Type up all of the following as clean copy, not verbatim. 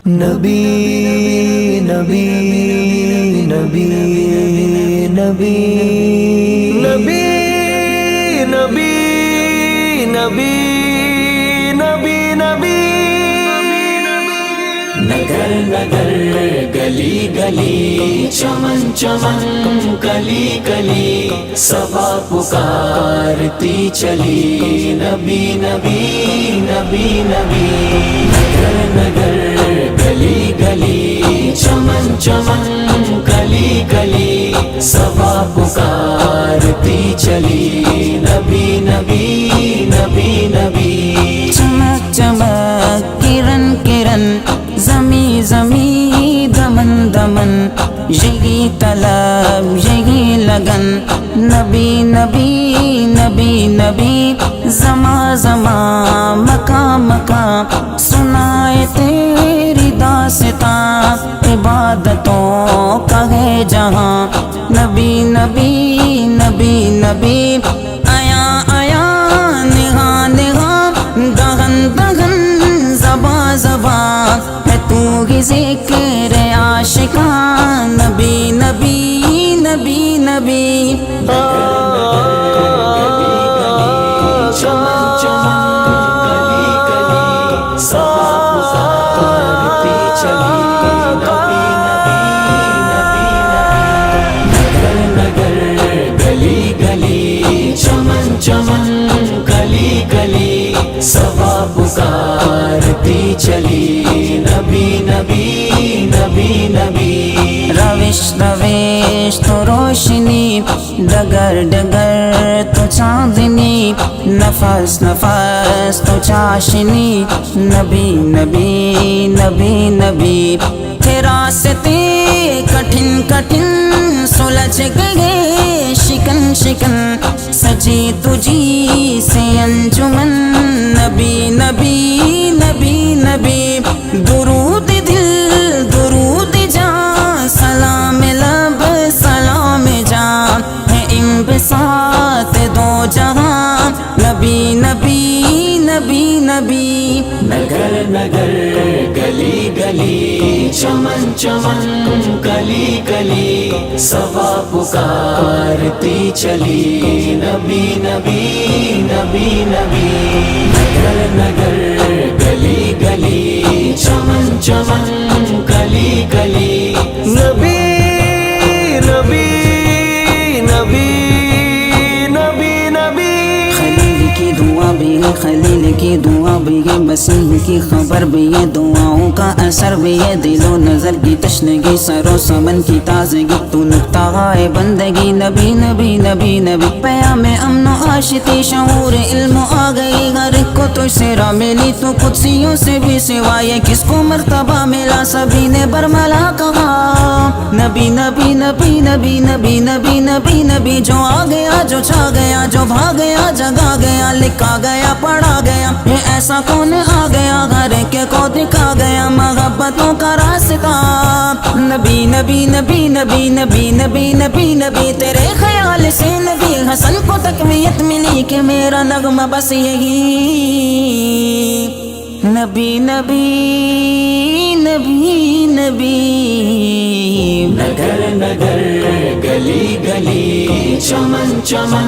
نبی نبی نبی نبی نبی نبی نبی نبی نبی نگر نگر گلی گلی چمن چمن کلی کلی صبا پکارتی چلی نبی نبی نبی نبی نگر نگر گلی گلی چمن چمن کلی کلی صبا پکارتی چلی نبی نبی نبی نبی چمک چمک کرن کرن زمی زمی دمن دمن یہی طلب یہی لگن نبی نبی نبی نبی زماں زماں مقام مقام سنائے تیری داستاں عبادتوں کا ہے جہاں نبی نبی نبی نبی آیا آیا نگاہ نگاہ دہن دہن زباں زباں ہے تو ہی ذکر عاشقاں نبی نبی نبی نبی چمن چمن کلی کلی صبا پکارتی چلی نبی نبی نبی نبی نگر نگر گلی گلی چمن چمن کلی کلی صبا پکارتی چلی نبی نبی نبی نبی روش روش تو روشنی ڈگر ڈگر تو چاندنی نفس نفس تو چاشنی نبی نبی نبی نبی تھے راستے کٹھن کٹھن سلجھ گئے شکن شکن سجی تجھی سے انجمن نبی نبی نبی نبی درود دل درود جان سلام لب سلام جان ہے انبساط دو جہاں نبی نبی نبی نبی نگر نگر گلی گلی چمن چمن کلی کلی صبا پکارتی چلی نبی نبی نبی نبی نگر نگر گلی گلی چمن چمن کلی کلی نبی نبی نبی نبی نبی خلیل کی دعا بھی ہے خلیل کی دعا بھی ہے مسیح کی خبر بھی ہے دعاؤں کا اثر بھی ہے دل و نظر کی تشنگی سر و سمن کی تازگی تو نقطہ ہے بندگی نبی نبی نبی نبی پیام امن و عاشقی شعور علم آ گئی ہر ایک کو تو سے راہ ملی تو قدسیوں سے بھی سوائے کس کو مرتبہ ملا سبھی نے برملا کہا نبی نبی نبی نبی نبی نبی نبی نبی جو آ گیا جو چھا گیا جو بھاگ گیا جگا گیا لکھا گیا پڑھا گیا یہ ایسا کون آ گیا گھر کے کو دکھا گیا محبتوں کا راستہ نبی نبی نبی نبی نبی نبی نبی نبی تیرے خیال سے نبی حسن کو تقویت ملی کہ میرا نغمہ بس یہی نبی نبی نبی نبی نگر نگر گلی گلی چمن چمن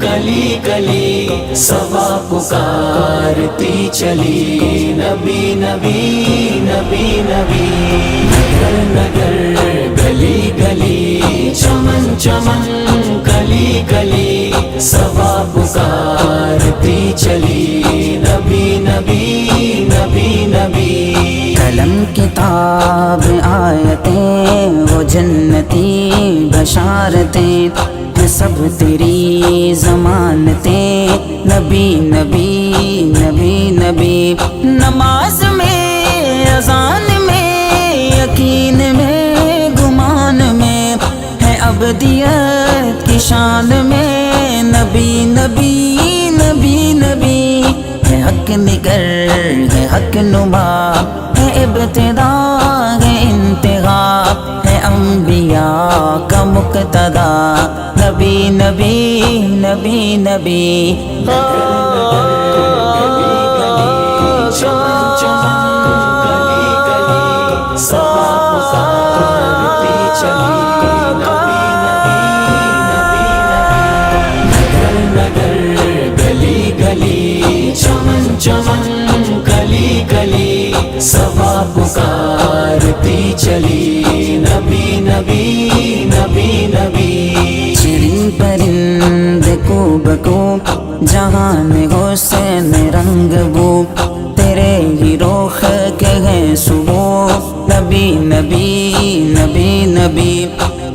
کلی کلی صبا پکارتی چلی نبی نبی نبی نبی نگر نگر گلی گلی چمن چمن کلی کلی صبا پکارتی چلی نبی نبی نبی نبی قلم کتاب آیتیں وہ جنتی بشارتیں ہیں سب تیری ضمانتیں نبی نبی نبی نبی نماز میں اذان میں یقین میں گمان میں ہے ابدیت کی شان میں نبی نبی نبی نبی ہے حق نگر ہے حق نما ہے ابتدا ہے انتہا ہے انبیاء کا مقتدا نبی نبی نبی نبی چمن چمن کلی کلی صبا پکارتی چلی نبی نبی نبی نبی شیریں پرند کو بکو جہاں میں حسین رنگ بو تیرے ہی روخ کے ہے صبح نبی نبی نبی نبی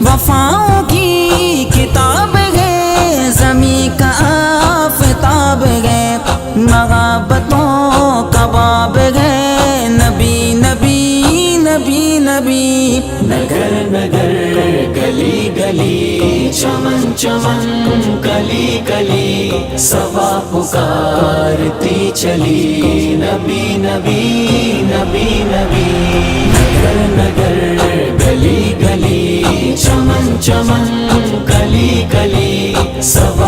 وفاؤں کی کتاب ہے زمیں کا آفتاب ہے محبتوں کا باب ہے نبی نبی نبی نبی نگر نگر گلی گلی چمن چمن کلی کلی صبا پکارتی چلی نبی نبی نبی نبی نگر نگر گلی گلی چمن چمن کلی کلی صبا